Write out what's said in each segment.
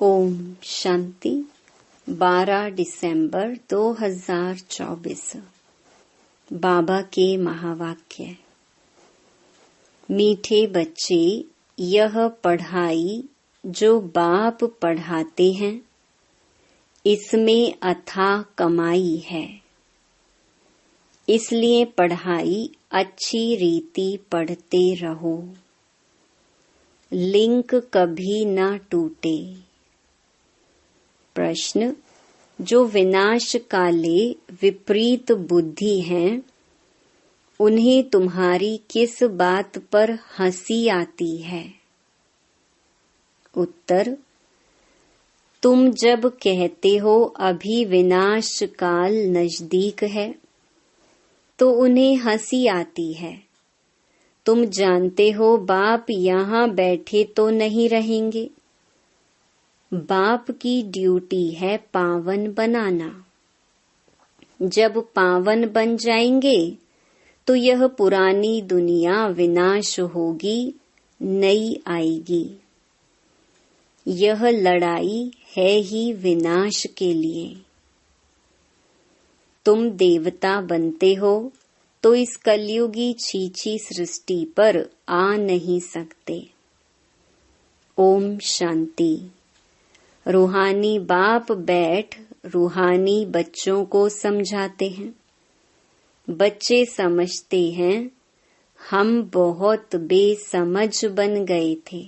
ओम शांति। 12 दिसंबर 2024। बाबा के महावाक्य। मीठे बच्चे, यह पढ़ाई जो बाप पढ़ाते हैं, इसमें अथाह कमाई है। इसलिए पढ़ाई अच्छी रीति पढ़ते रहो। लिंक कभी न टूटे। प्रश्न: जो विनाश काले विपरीत बुद्धि हैं, उन्हें तुम्हारी किस बात पर हंसी आती है? उत्तर: तुम जब कहते हो अभी विनाश काल नजदीक है, तो उन्हें हंसी आती है। तुम जानते हो बाप यहाँ बैठे तो नहीं रहेंगे। बाप की ड्यूटी है पावन बनाना। जब पावन बन जाएंगे तो यह पुरानी दुनिया विनाश होगी, नई आएगी। यह लड़ाई है ही विनाश के लिए। तुम देवता बनते हो तो इस कलयुगी छीछी सृष्टि पर आ नहीं सकते। ओम शांति। रूहानी बाप बैठ रूहानी बच्चों को समझाते हैं। बच्चे समझते हैं हम बहुत बेसमझ बन गए थे।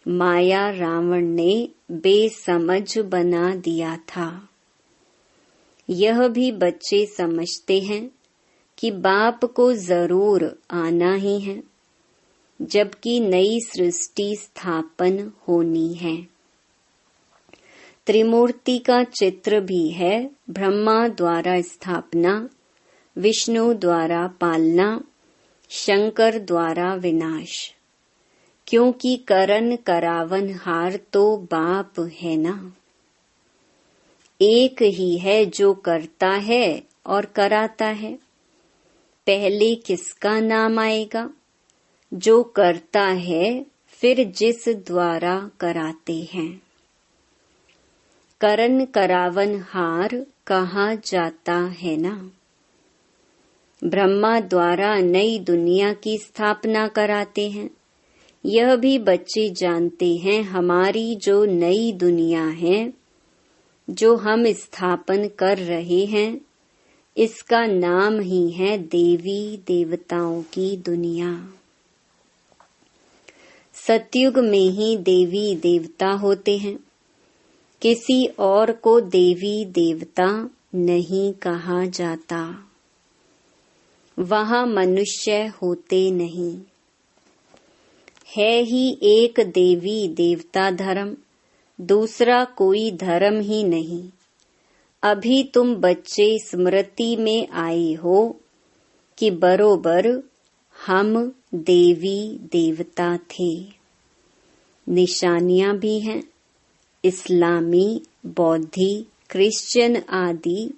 माया रावण ने बेसमझ बना दिया था। यह भी बच्चे समझते हैं कि बाप को जरूर आना ही है, जबकि नई सृष्टि स्थापन होनी है। त्रिमूर्ति का चित्र भी है। ब्रह्मा द्वारा स्थापना, विष्णु द्वारा पालना, शंकर द्वारा विनाश। क्योंकि करन करावन हार तो बाप है ना। एक ही है जो करता है और कराता है। पहले किसका नाम आएगा? जो करता है, फिर जिस द्वारा कराते हैं। करन करावन हार कहा जाता है ना। ब्रह्मा द्वारा नई दुनिया की स्थापना कराते हैं। यह भी बच्चे जानते हैं हमारी जो नई दुनिया है, जो हम स्थापन कर रहे हैं, इसका नाम ही है देवी देवताओं की दुनिया। सतयुग में ही देवी देवता होते हैं। किसी और को देवी देवता नहीं कहा जाता। वहाँ मनुष्य होते नहीं। है ही एक देवी देवता धर्म, दूसरा कोई धर्म ही नहीं। अभी तुम बच्चे स्मृति में आए हो कि बरोबर हम देवी देवता थे। निशानियां भी हैं। इस्लामी, बौद्धि, क्रिश्चियन आदि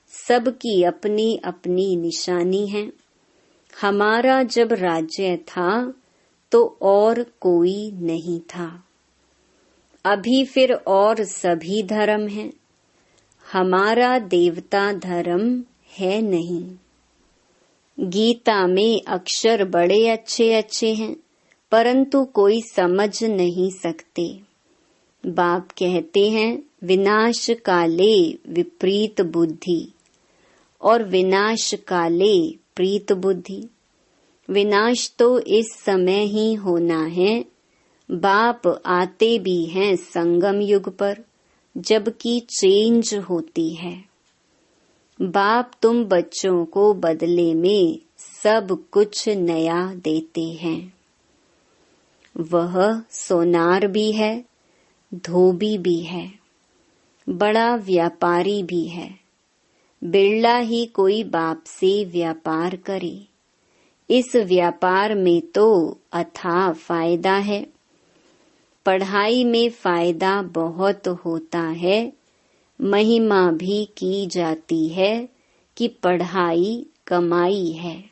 सबकी अपनी अपनी निशानी है। हमारा जब राज्य था तो और कोई नहीं था। अभी फिर और सभी धर्म हैं। हमारा देवता धर्म है नहीं। गीता में अक्षर बड़े अच्छे अच्छे हैं, परंतु कोई समझ नहीं सकते। बाप कहते हैं विनाश काले विपरीत बुद्धि और विनाश काले प्रीत बुद्धि। विनाश तो इस समय ही होना है। बाप आते भी हैं संगम युग पर, जबकि चेंज होती है। बाप तुम बच्चों को बदले में सब कुछ नया देते हैं। वह सोनार भी है, धोबी भी है, बड़ा व्यापारी भी है। बिरला ही कोई बाप से व्यापार करे। इस व्यापार में तो अथाह फायदा है। पढ़ाई में फायदा बहुत होता है। महिमा भी की जाती है कि पढ़ाई कमाई है।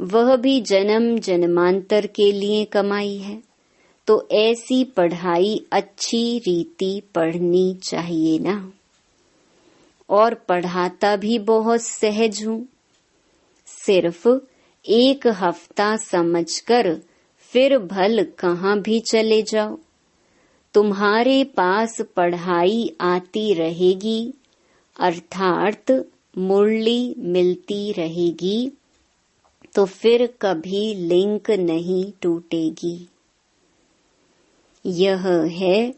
वह भी जन्म जन्मांतर के लिए कमाई है। तो ऐसी पढ़ाई अच्छी रीति पढ़नी चाहिए ना। और पढ़ाता भी बहुत सहज हूँ। सिर्फ 1 हफ्ता समझकर फिर भल कहाँ भी चले जाओ, तुम्हारे पास पढ़ाई आती रहेगी, अर्थात मुरली मिलती रहेगी, तो फिर कभी लिंक नहीं टूटेगी। यह है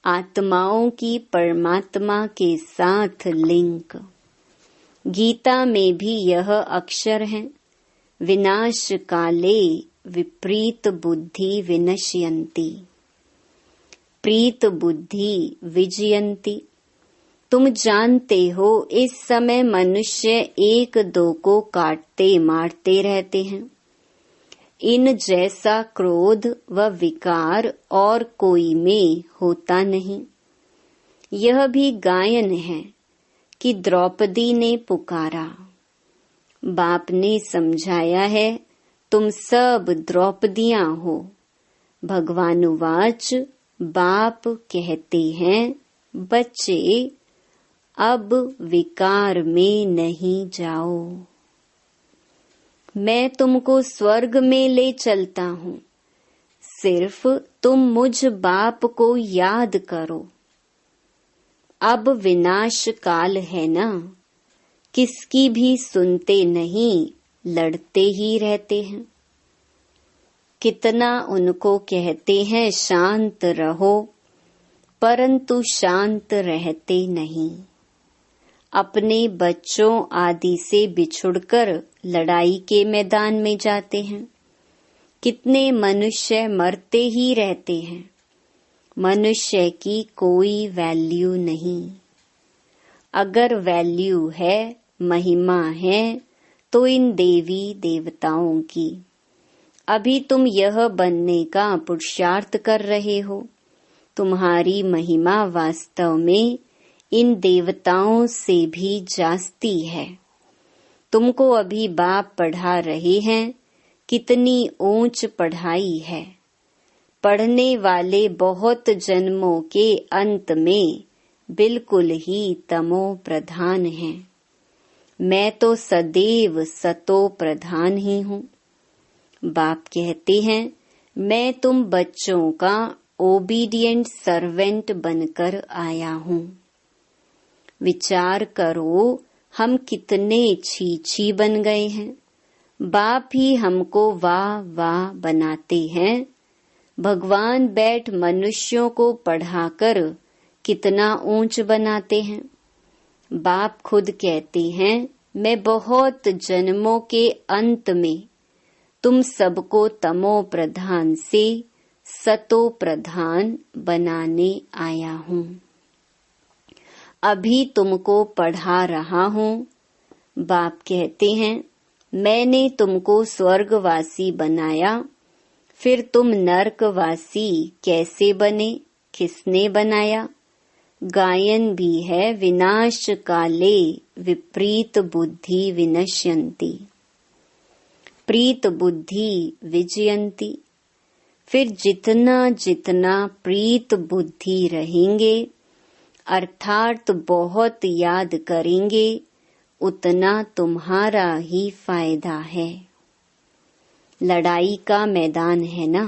आत्माओं की परमात्मा के साथ लिंक। गीता में भी यह अक्षर है, विनाश काले विपरीत बुद्धि विनश्यन्ति, प्रीत बुद्धि विजयन्ति। तुम जानते हो इस समय मनुष्य 1-2 को काटते मारते रहते हैं। इन जैसा क्रोध व विकार और कोई में होता नहीं। यह भी गायन है कि द्रौपदी ने पुकारा। बाप ने समझाया है, तुम सब द्रौपदियां हो। भगवानुवाच, बाप कहते हैं, बच्चे अब विकार में नहीं जाओ। मैं तुमको स्वर्ग में ले चलता हूँ, सिर्फ तुम मुझ बाप को याद करो। अब विनाश काल है ना, किसकी भी सुनते नहीं, लड़ते ही रहते हैं। कितना उनको कहते हैं शांत रहो, परंतु शांत रहते नहीं। अपने बच्चों आदि से बिछुड़कर लड़ाई के मैदान में जाते हैं। कितने मनुष्य मरते ही रहते हैं। मनुष्य की कोई वैल्यू नहीं। अगर वैल्यू है, महिमा है, तो इन देवी देवताओं की। अभी तुम यह बनने का पुरुषार्थ कर रहे हो। तुम्हारी महिमा वास्तव में इन देवताओं से भी जास्ती है। तुमको अभी बाप पढ़ा रहे हैं, कितनी ऊंच पढ़ाई है। पढ़ने वाले बहुत जन्मों के अंत में बिल्कुल ही तमो प्रधान हैं। मैं तो सदैव सतो प्रधान ही हूँ। बाप कहते हैं, मैं तुम बच्चों का ओबीडिएंट सर्वेंट बनकर आया हूँ। विचार करो, हम कितने छी बन गए हैं। बाप ही हमको वाह वाह बनाते हैं। भगवान बैठ मनुष्यों को पढ़ाकर कितना ऊंच बनाते हैं। बाप खुद कहते हैं, मैं बहुत जन्मों के अंत में तुम सबको तमो प्रधान से सतो प्रधान बनाने आया हूँ। अभी तुमको पढ़ा रहा हूँ। बाप कहते हैं, मैंने तुमको स्वर्गवासी बनाया, फिर तुम नरकवासी कैसे बने, किसने बनाया? गायन भी है, विनाश काले विपरीत बुद्धि विनश्यन्ति, प्रीत बुद्धि विजयन्ति। फिर जितना जितना प्रीत बुद्धि रहेंगे, अर्थात बहुत याद करेंगे, उतना तुम्हारा ही फायदा है। लड़ाई का मैदान है ना।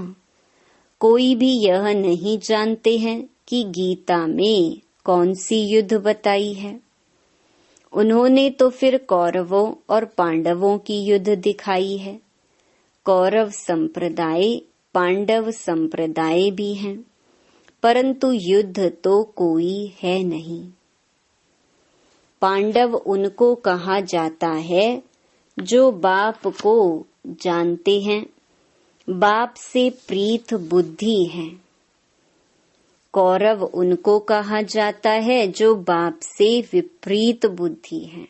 कोई भी यह नहीं जानते हैं कि गीता में कौन सी युद्ध बताई है। उन्होंने तो फिर कौरवों और पांडवों की युद्ध दिखाई है। कौरव संप्रदाय, पांडव संप्रदाय भी हैं, परंतु युद्ध तो कोई है नहीं। पांडव उनको कहा जाता है जो बाप को जानते हैं, बाप से प्रीत बुद्धि है। कौरव उनको कहा जाता है जो बाप से विपरीत बुद्धि है।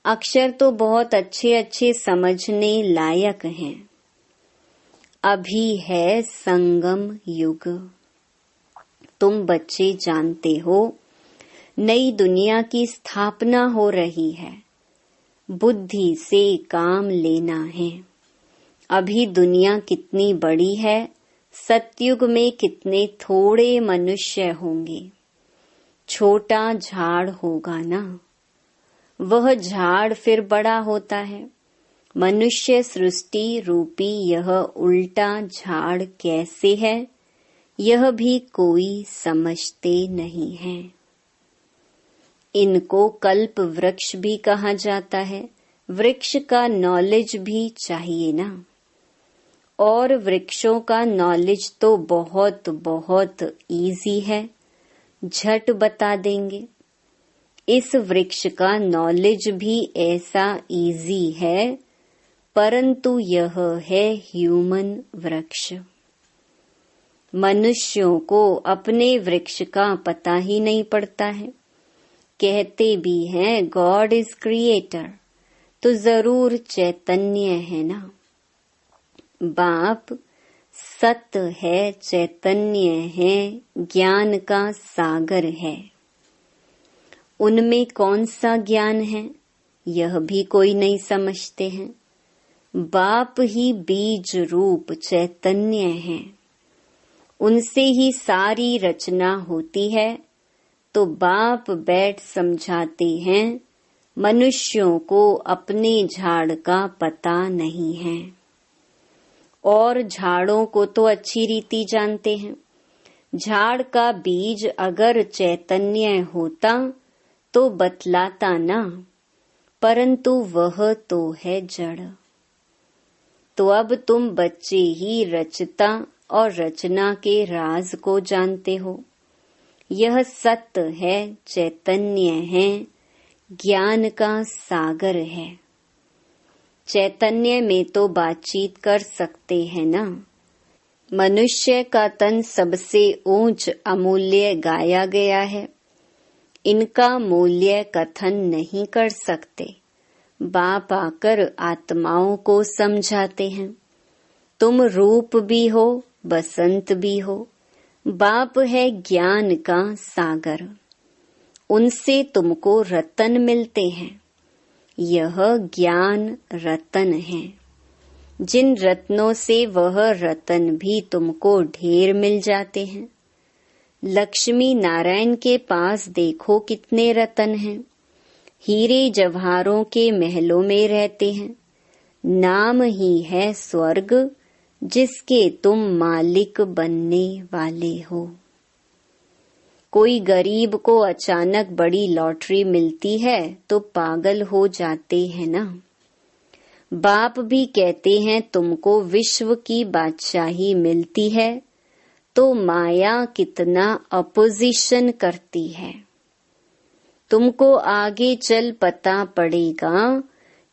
अक्षर तो बहुत अच्छे अच्छे समझने लायक हैं। अभी है संगम युग। तुम बच्चे जानते हो, नई दुनिया की स्थापना हो रही है। बुद्धि से काम लेना है। अभी दुनिया कितनी बड़ी है, सतयुग में कितने थोड़े मनुष्य होंगे, छोटा झाड़ होगा ना। वह झाड़ फिर बड़ा होता है। मनुष्य सृष्टि रूपी यह उल्टा झाड़ कैसे है, यह भी कोई समझते नहीं है। इनको कल्प वृक्ष भी कहा जाता है। वृक्ष का नॉलेज भी चाहिए ना। और वृक्षों का नॉलेज तो बहुत बहुत इजी है, झट बता देंगे। इस वृक्ष का नॉलेज भी ऐसा इजी है, परंतु यह है ह्यूमन वृक्ष। मनुष्यों को अपने वृक्ष का पता ही नहीं पड़ता है। कहते भी हैं गॉड इज क्रिएटर, तो जरूर चैतन्य है ना। बाप सत्य है, चैतन्य है, ज्ञान का सागर है। उनमें कौन सा ज्ञान है, यह भी कोई नहीं समझते हैं। बाप ही बीज रूप चैतन्य है, उनसे ही सारी रचना होती है। तो बाप बैठ समझाते हैं, मनुष्यों को अपने झाड़ का पता नहीं है। और झाड़ों को तो अच्छी रीति जानते हैं। झाड़ का बीज अगर चैतन्य होता तो बतलाता ना, परंतु वह तो है जड़। तो अब तुम बच्चे ही रचता और रचना के राज को जानते हो। यह सत्य है, चैतन्य है, ज्ञान का सागर है। चैतन्य में तो बातचीत कर सकते हैं ना। मनुष्य का तन सबसे ऊंच अमूल्य गाया गया है। इनका मूल्य कथन नहीं कर सकते। बाप आकर आत्माओं को समझाते हैं, तुम रूप भी हो, बसंत भी हो। बाप है ज्ञान का सागर, उनसे तुमको रतन मिलते हैं। यह ज्ञान रतन है। जिन रत्नों से वह रतन भी तुमको ढेर मिल जाते हैं। लक्ष्मी नारायण के पास देखो कितने रतन हैं। हीरे जवाहरों के महलों में रहते हैं। नाम ही है स्वर्ग, जिसके तुम मालिक बनने वाले हो। कोई गरीब को अचानक बड़ी लॉटरी मिलती है तो पागल हो जाते हैं ना। बाप भी कहते हैं तुमको विश्व की बादशाही मिलती है तो माया कितना अपोजिशन करती है। तुमको आगे चल पता पड़ेगा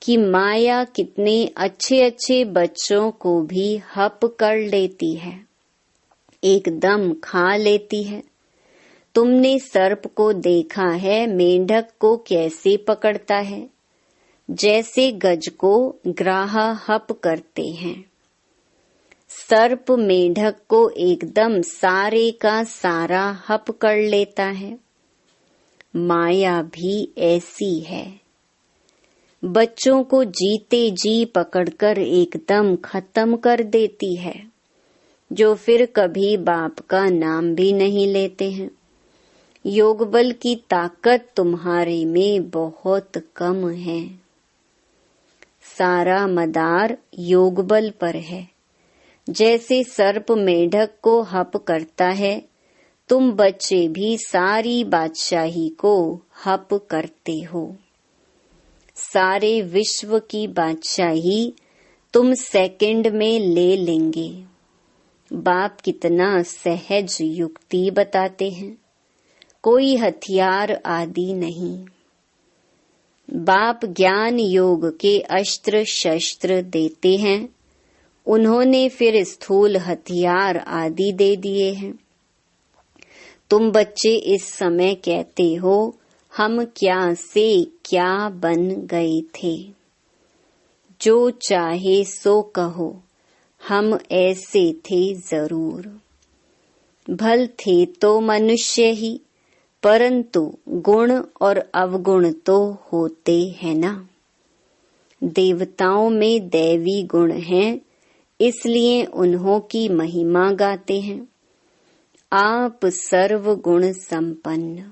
कि माया कितने अच्छे अच्छे बच्चों को भी हप कर लेती है, एकदम खा लेती है। तुमने सर्प को देखा है मेंढक को कैसे पकड़ता है, जैसे गज को ग्राहा हप करते हैं। सर्प मेंढक को एकदम सारे का सारा हप कर लेता है। माया भी ऐसी है, बच्चों को जीते जी पकड़कर एकदम खत्म कर देती है, जो फिर कभी बाप का नाम भी नहीं लेते हैं। योग बल की ताकत तुम्हारे में बहुत कम है। सारा मदार योग बल पर है। जैसे सर्प मेढक को हप करता है, तुम बच्चे भी सारी बादशाही को हप करते हो। सारे विश्व की बादशाही तुम सेकंड में ले लेंगे। बाप कितना सहज युक्ति बताते हैं, कोई हथियार आदि नहीं। बाप ज्ञान योग के अस्त्र शस्त्र देते हैं, उन्होंने फिर स्थूल हथियार आदि दे दिए हैं। तुम बच्चे इस समय कहते हो हम क्या से क्या बन गए थे। जो चाहे सो कहो, हम ऐसे थे जरूर। भल थे तो मनुष्य ही, परंतु गुण और अवगुण तो होते हैं ना। देवताओं में दैवी गुण हैं, इसलिए उन्हों की महिमा गाते हैं। आप सर्व गुण संपन्न,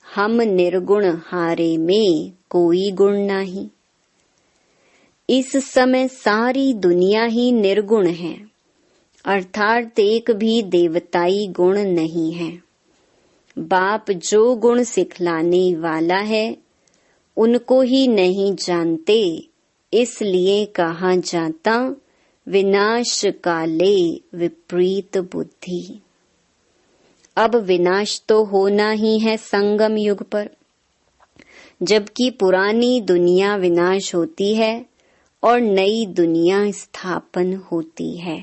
हम निर्गुण हारे में कोई गुण नहीं। इस समय सारी दुनिया ही निर्गुण है, अर्थात एक भी देवताई गुण नहीं है। बाप जो गुण सिखलाने वाला है उनको ही नहीं जानते, इसलिए कहा जाता विनाश काले विपरीत बुद्धि। अब विनाश तो होना ही है संगम युग पर, जबकि पुरानी दुनिया विनाश होती है और नई दुनिया स्थापन होती है।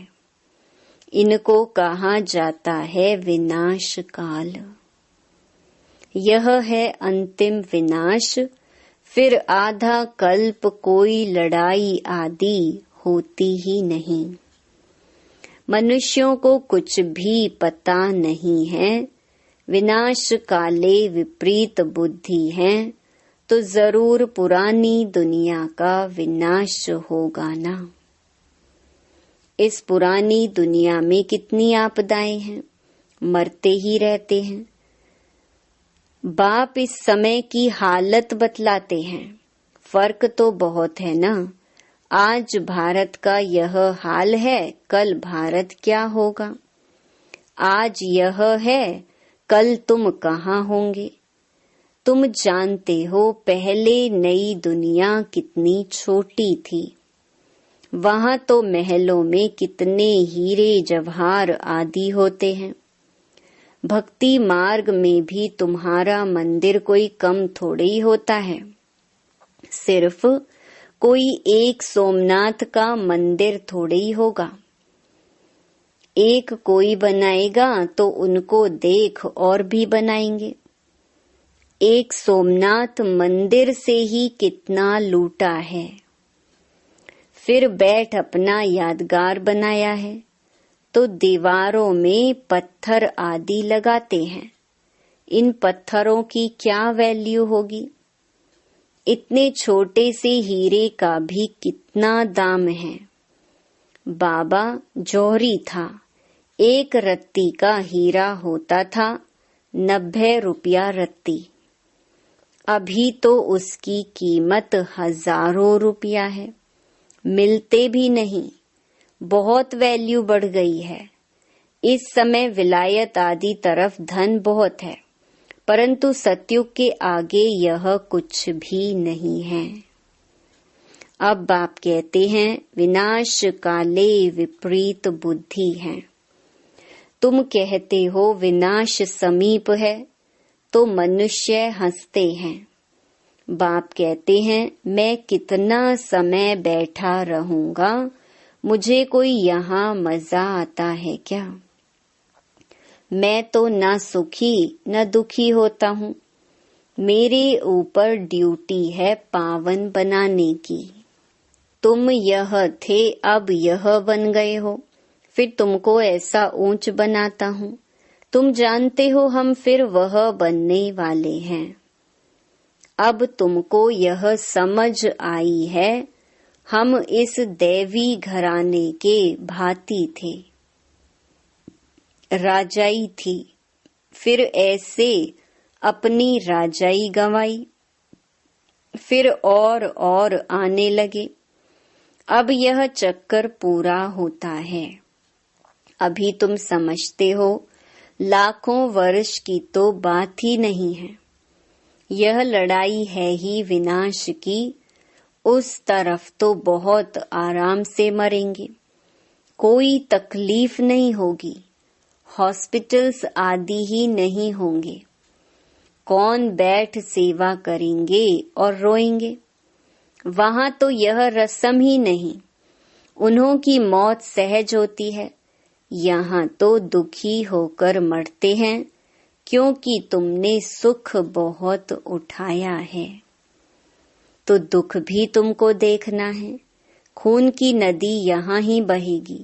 इनको कहा जाता है विनाश काल। यह है अंतिम विनाश, फिर आधा कल्प कोई लड़ाई आदि होती ही नहीं। मनुष्यों को कुछ भी पता नहीं है, विनाश काले विपरीत बुद्धि है, तो जरूर पुरानी दुनिया का विनाश होगा ना। इस पुरानी दुनिया में कितनी आपदाएं हैं, मरते ही रहते हैं। बाप इस समय की हालत बतलाते हैं। फर्क तो बहुत है ना। आज भारत का यह हाल है, कल भारत क्या होगा। आज यह है, कल तुम कहाँ होंगे। तुम जानते हो पहले नई दुनिया कितनी छोटी थी। वहां तो महलों में कितने हीरे जवाहर आदि होते हैं। भक्ति मार्ग में भी तुम्हारा मंदिर कोई कम थोड़े ही होता है। सिर्फ कोई एक सोमनाथ का मंदिर थोड़े ही होगा। एक कोई बनाएगा तो उनको देख और भी बनाएंगे। एक सोमनाथ मंदिर से ही कितना लूटा है। फिर बैठ अपना यादगार बनाया है तो दीवारों में पत्थर आदि लगाते हैं। इन पत्थरों की क्या वैल्यू होगी। इतने छोटे से हीरे का भी कितना दाम है। बाबा जौहरी था, एक रत्ती का हीरा होता था 90 रुपया रत्ती। अभी तो उसकी कीमत हजारों रुपया है, मिलते भी नहीं। बहुत वैल्यू बढ़ गई है। इस समय विलायत आदि तरफ धन बहुत है, परंतु सतयुग के आगे यह कुछ भी नहीं है। अब बाप कहते हैं विनाश काले विपरीत बुद्धि है। तुम कहते हो विनाश समीप है तो मनुष्य हंसते हैं। बाप कहते हैं मैं कितना समय बैठा रहूंगा, मुझे कोई यहाँ मजा आता है क्या। मैं तो न सुखी न दुखी होता हूँ। मेरे ऊपर ड्यूटी है पावन बनाने की। तुम यह थे, अब यह बन गए हो, फिर तुमको ऐसा ऊंच बनाता हूँ। तुम जानते हो हम फिर वह बनने वाले हैं। अब तुमको यह समझ आई है, हम इस दैवी घराने के भांति थे। राजाई थी, फिर ऐसे अपनी राजाई गंवाई, फिर और आने लगे। अब यह चक्कर पूरा होता है। अभी तुम समझते हो लाखों वर्ष की तो बात ही नहीं है। यह लड़ाई है ही विनाश की। उस तरफ तो बहुत आराम से मरेंगे, कोई तकलीफ नहीं होगी। हॉस्पिटल्स आदि ही नहीं होंगे। कौन बैठ सेवा करेंगे और रोएंगे। वहां तो यह रस्म ही नहीं। उन्हों की मौत सहज होती है। यहाँ तो दुखी होकर मरते हैं, क्योंकि तुमने सुख बहुत उठाया है। तो दुख भी तुमको देखना है। खून की नदी यहाँ ही बहेगी।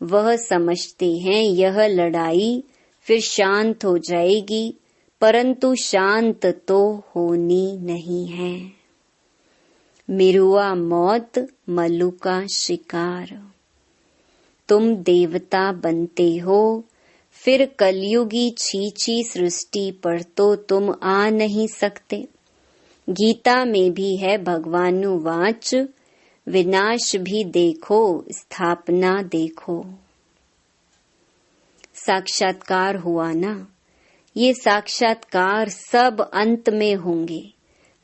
वह समझते हैं यह लड़ाई फिर शांत हो जाएगी, परंतु शांत तो होनी नहीं है। मिरुआ मौत मल्लू का शिकार। तुम देवता बनते हो, फिर कलयुगी छीछी सृष्टि पर तो तुम आ नहीं सकते। गीता में भी है भगवानुवाच, विनाश भी देखो स्थापना देखो। साक्षात्कार हुआ ना, ये साक्षात्कार सब अंत में होंगे।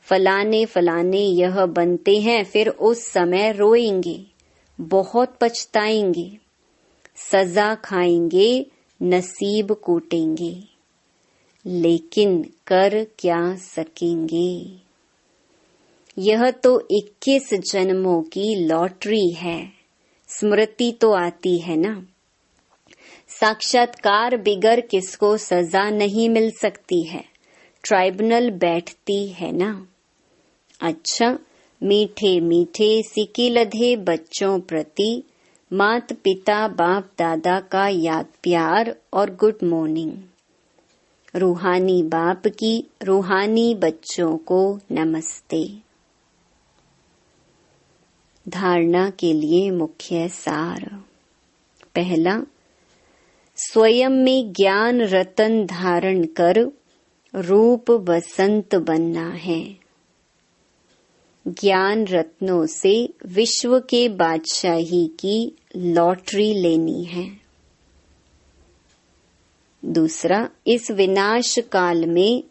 फलाने फलाने यह बनते हैं, फिर उस समय रोएंगे, बहुत पछताएंगे, सजा खाएंगे, नसीब कूटेंगे, लेकिन कर क्या सकेंगे। यह तो 21 जन्मों की लॉटरी है। स्मृति तो आती है ना, साक्षात्कार बिगर किसको सजा नहीं मिल सकती है, ट्राइब्यूनल बैठती है ना। अच्छा, मीठे मीठे सिके लधे बच्चों प्रति मात पिता बाप दादा का याद प्यार और गुड मॉर्निंग। रूहानी बाप की रूहानी बच्चों को नमस्ते। धारणा के लिए मुख्य सार। पहला, स्वयं में ज्ञान रतन धारण कर रूप बसंत बनना है। ज्ञान रत्नों से विश्व के बादशाही की लॉटरी लेनी है। दूसरा, इस विनाश काल में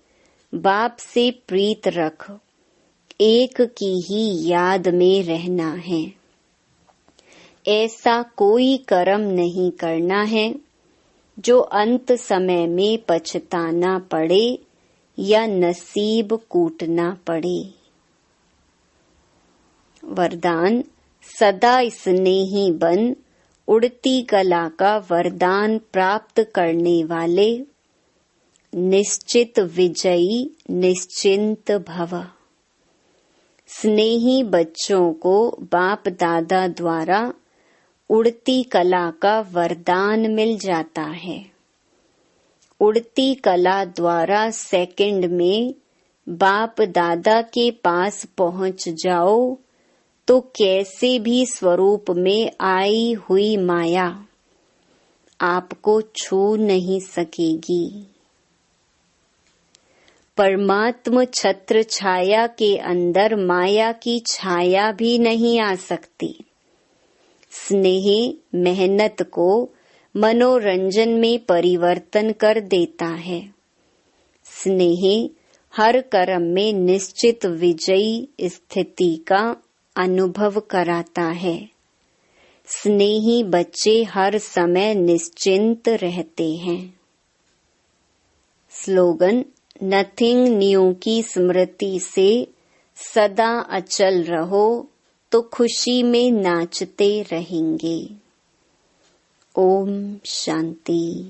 बाप से प्रीत रख, एक की ही याद में रहना है। ऐसा कोई कर्म नहीं करना है जो अंत समय में पछताना पड़े या नसीब कूटना पड़े। वरदान, सदा स्नेही बन, उड़ती कला का वरदान प्राप्त करने वाले, निश्चित विजयी निश्चिंत भव। स्नेही बच्चों को बाप दादा द्वारा उड़ती कला का वरदान मिल जाता है। उड़ती कला द्वारा सेकंड में बाप दादा के पास पहुंच जाओ तो कैसे भी स्वरूप में आई हुई माया आपको छू नहीं सकेगी। परमात्म छत्र छाया के अंदर माया की छाया भी नहीं आ सकती। स्नेह मेहनत को मनोरंजन में परिवर्तन कर देता है। स्नेह हर कर्म में निश्चित विजयी स्थिति का अनुभव कराता है। स्नेही बच्चे हर समय निश्चिंत रहते हैं। स्लोगन, नथिंग न्यू की स्मृति से सदा अचल रहो तो खुशी में नाचते रहेंगे। ओम शांति।